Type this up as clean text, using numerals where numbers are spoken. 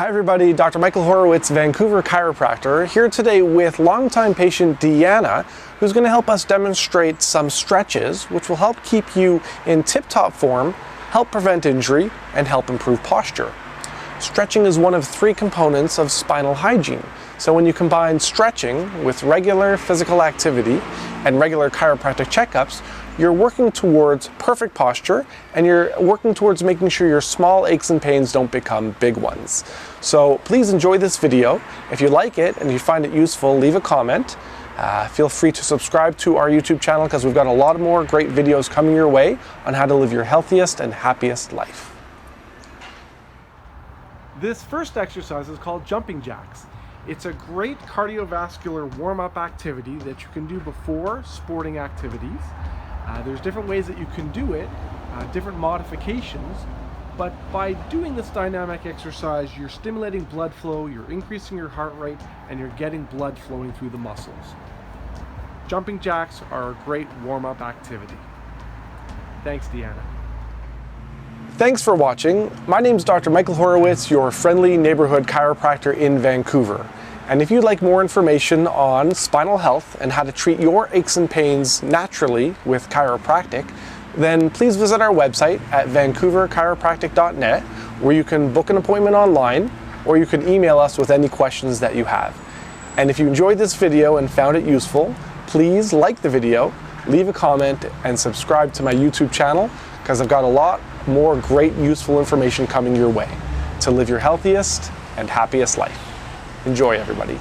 Hi everybody, Dr. Michael Horowitz, Vancouver Chiropractor, here today with longtime patient DEANNA, who's going to help us demonstrate some stretches which will help keep you in tip-top form, help prevent injury, and help improve posture. Stretching is one of three components of spinal hygiene. So when you combine stretching with regular physical activity and regular chiropractic checkups, you're working towards perfect posture and you're working towards making sure your small aches and pains don't become big ones. So please enjoy this video. If you like it and you find it useful, leave a comment. Feel free to subscribe to our YouTube channel because we've got a lot more great videos coming your way on how to live your healthiest and happiest life. This first exercise is called jumping jacks. It's a great cardiovascular warm-up activity that you can do before sporting activities. There's different ways that you can do it, different modifications, but by doing this dynamic exercise, you're stimulating blood flow, you're increasing your heart rate, and you're getting blood flowing through the muscles. Jumping jacks are a great warm-up activity. Thanks, DEANNA. Thanks for watching. My name's Dr. Michael Horowitz, your friendly neighborhood chiropractor in Vancouver. And if you'd like more information on spinal health and how to treat your aches and pains naturally with chiropractic, then please visit our website at vancouverchiropractic.net, where you can book an appointment online or you can email us with any questions that you have. And if you enjoyed this video and found it useful, please like the video, leave a comment, and subscribe to my YouTube channel because I've got a lot more great useful information coming your way to live your healthiest and happiest life. Enjoy, everybody.